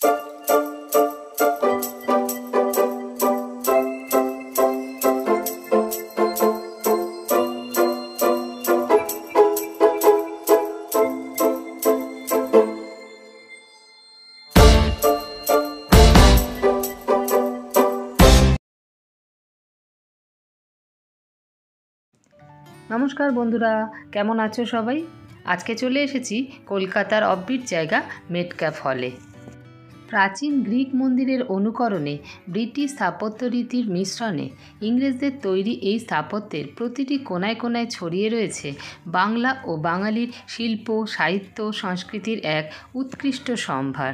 নমস্কার বন্ধুরা, কেমন আছো সবাই? আজকে চলে এসেছি কলকাতার অফবিট জায়গা মেটক্যাফ হলে। প্রাচীন গ্রিক মন্দিরের অনুকরণে ব্রিটিশ স্থাপত্য রীতির মিশ্রণে ইংরেজদের তৈরি এই স্থাপত্যের প্রতিটি কোনায় কোনায় ছড়িয়ে রয়েছে বাংলা ও বাঙালির শিল্প, সাহিত্য, সংস্কৃতির এক উৎকৃষ্ট সম্ভার।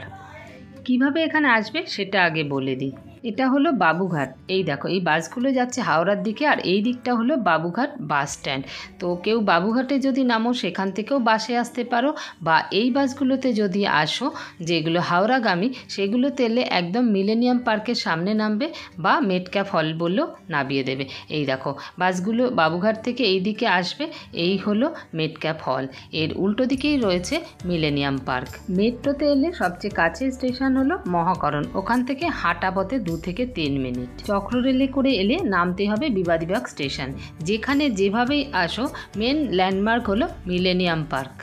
কিভাবে এখানে আসবে সেটা আগে বলে দিই। এটা হলো বাবুঘাট। এই দেখো, এই বাসগুলো যাচ্ছে হাওড়ার দিকে, আর এই দিকটা হলো বাবুঘাট বাস স্ট্যান্ড। তো কেউ বাবুঘাটে যদি নামো সেখান থেকেও বাসে আসতে পারো, বা এই বাসগুলোতে যদি আসো যেগুলো হাওড়াগামী, সেগুলোতে এলে একদম মিলেনিয়াম পার্কের সামনে নামবে বা মেটক্যাফ হল বললেও নামিয়ে দেবে। এই দেখো, বাসগুলো বাবুঘাট থেকে এই দিকে আসবে, এই হলো মেটক্যাফ হল। এর উল্টো দিকেই রয়েছে মিলেনিয়াম পার্ক। মেট্রোতে এলে সবচেয়ে কাছের স্টেশন হলো মহাকরণ, ওখান থেকে হাঁটা পথে 2 থেকে 3 মিনিট। চক্ররেলে করে এলে নামতে হবে বিবাদীবাগ স্টেশন। যেখানে যেভাবেই আসো মেন ল্যান্ডমার্ক হলো মিলেনিয়াম পার্ক।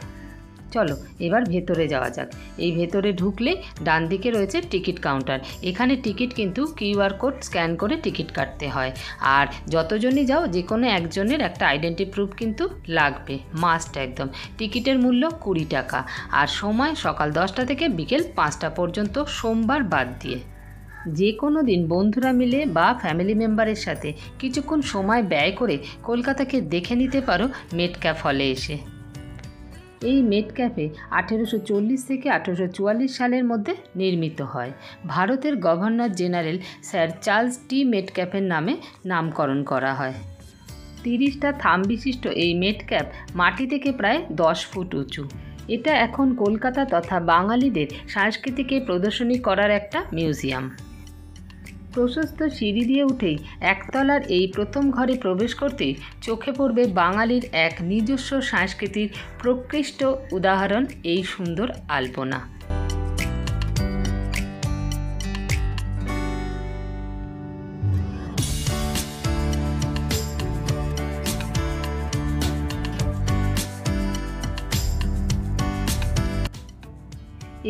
চলো এবার ভেতরে যাওয়া যাক। এই ভেতরে ঢুকলে ডান দিকে রয়েছে টিকিট কাউন্টার। এখানে টিকিট কিন্তু কিউআর কোড স্ক্যান করে টিকিট কাটতে হয়। আর যতজনই যাও যে কোনো একজনের একটা আইডেন্টি প্রুফ কিন্তু লাগবে, মাস্ট একদম। টিকিটের মূল্য 20 টাকা, আর সময় সকাল 10টা থেকে বিকেল 5টা পর্যন্ত, সোমবার বাদ দিয়ে। যে কোনো দিন বন্ধুরা মিলে বা ফ্যামিলি মেম্বারের সাথে কিছুক্ষণ সময় ব্যয় করে কলকাতাকে দেখে নিতে পারো মেটক্যাফ হলে এসে। এই মেটক্যাফে 1840 থেকে 1844 সালের মধ্যে নির্মিত হয়। ভারতের গভর্নর জেনারেল স্যার চার্লস টি মেটক্যাফের নামে নামকরণ করা হয়। 30টা থাম বিশিষ্ট এই মেটক্যাফ মাটি থেকে প্রায় 10 ফুট উঁচু। এটা এখন কলকাতা তথা বাঙালিদের সংস্কৃতিকে প্রদর্শনী করার একটা মিউজিয়াম। প্রশস্ত সিঁড়ি দিয়ে উঠেই একতলার এই প্রথম ঘরে প্রবেশ করতেই চোখে পড়বে বাঙালির এক নিজস্ব সংস্কৃতির প্রকৃষ্ট উদাহরণ, এই সুন্দর আলপনা।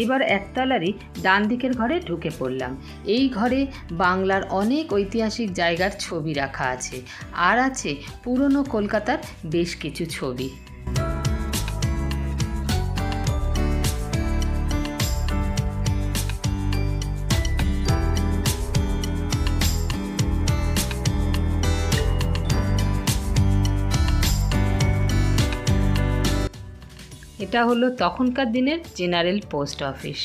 এবার একতলারই ডান দিকের ঘরে ঢুকে পড়লাম। এই ঘরে বাংলার অনেক ঐতিহাসিক জায়গার ছবি রাখা আছে, আর আছে পুরনো কলকাতার বেশ কিছু ছবি। এটা হলো তখনকার দিনের জেনারেল পোস্ট অফিস।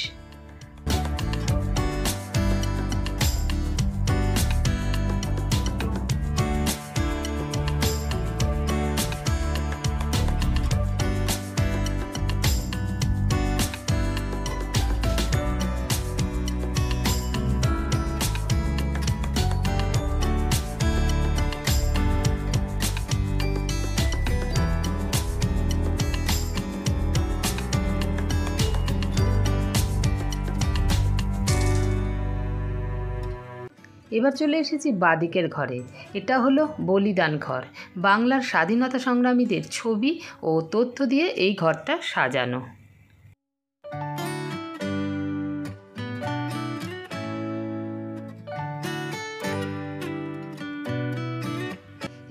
এবার চলে এসেছি বাদিকের ঘরে। এটা হলো বলিদান ঘর। বাংলার স্বাধীনতা সংগ্রামীদের ছবি ও তথ্য দিয়ে এই ঘরটা সাজানো।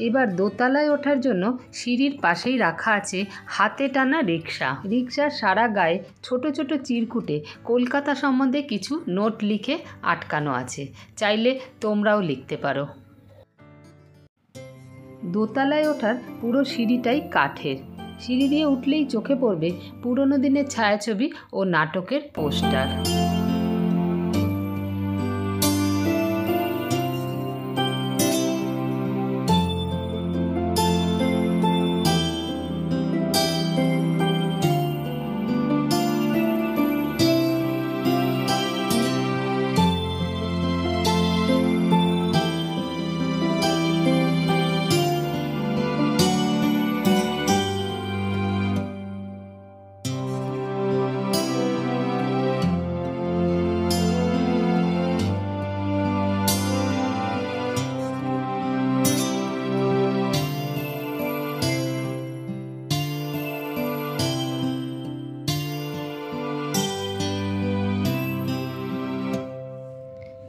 এবার দোতলায় ওঠার জন্য সিঁড়ির পাশেই রাখা আছে হাতে টানা রিক্সা। রিক্সার সারা গায়ে ছোট ছোট চিরকুটে কলকাতা সম্বন্ধে কিছু নোট লিখে আটকানো আছে, চাইলে তোমরাও লিখতে পারো। দোতলায় ওঠার পুরো সিঁড়িটাই কাঠের। সিঁড়ি দিয়ে উঠলেই চোখে পড়বে পুরনো দিনের ছায়াছবি ও নাটকের পোস্টার।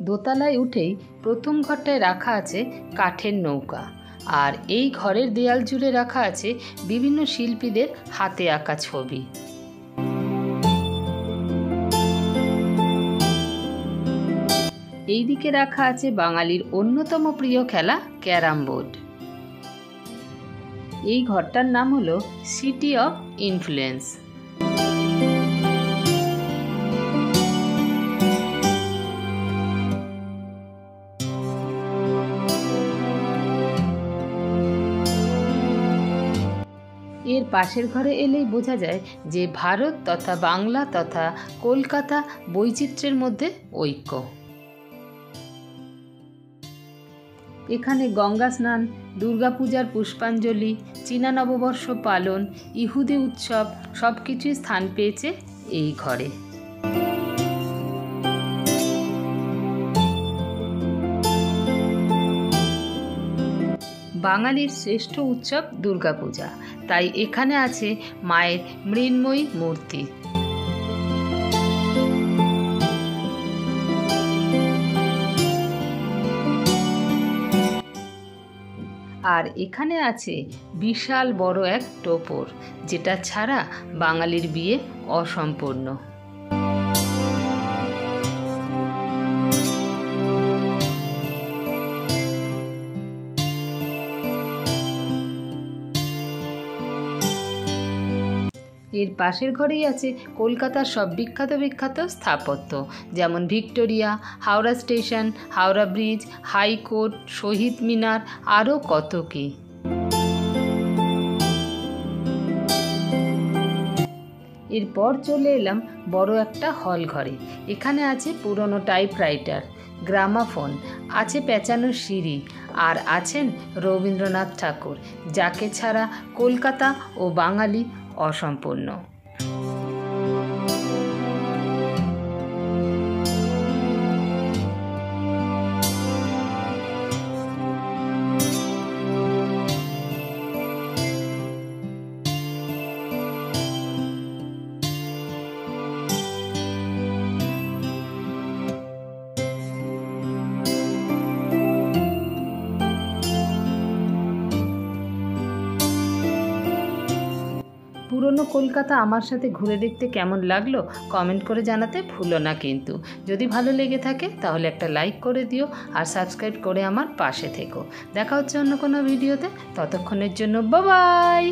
দোতলায় উঠেই প্রথম ঘরটায় রাখা আছে কাঠের নৌকা, আর এই ঘরের দেয়াল জুড়ে রাখা আছে বিভিন্ন শিল্পীদের হাতে আঁকা ছবি। এই দিকে রাখা আছে বাঙালির অন্যতম প্রিয় খেলা ক্যারাম বোর্ড। এই ঘরটার নাম হলো সিটি অফ ইনফ্লুয়েন্স। এর পাশের ঘরে এলেই বোঝা যায় যে ভারত তথা বাংলা তথা কলকাতা বৈচিত্র্যের মধ্যে ঐক্য। এখানে গঙ্গা স্নান, দুর্গাপূজার পুষ্পাঞ্জলি, চীনা নববর্ষ পালন, ইহুদি উৎসব সব কিছুই স্থান পেয়েছে এই ঘরে। বাঙালির শ্রেষ্ঠ উৎসব দুর্গাপূজা, তাই এখানে আছে মায়ের মৃন্ময়ী মূর্তি। আর এখানে আছে বিশাল বড় এক টোপর, যেটা ছাড়া বাঙালির বিয়ে অসম্পূর্ণ। এর পাশের ঘরেই আছে কলকাতার সব বিখ্যাত স্থাপত্য, যেমন Victoria, Howrah station, Howrah bridge, high court, Shaheed Minar, আরও কত কি। এরপর চলে এলাম বড় একটা হল ঘরে। এখানে আছে পুরনো টাইপরাইটার, গ্রামাফোন, আছে পেঁচানো সিঁড়ি, আর আছেন রবীন্দ্রনাথ ঠাকুর, যাকে ছাড়া কলকাতা ও বাঙালি অসম্পূর্ণ। পুরনো কলকাতা আমার সাথে ঘুরে দেখতে কেমন লাগলো কমেন্ট করে জানাতে ভুলো না কিন্তু। যদি ভালো লেগে থাকে তাহলে একটা লাইক করে দিও আর সাবস্ক্রাইব করে আমার পাশে থেকো। দেখা হচ্ছে অন্য কোনো ভিডিওতে, ততক্ষণের জন্য বাই বাই।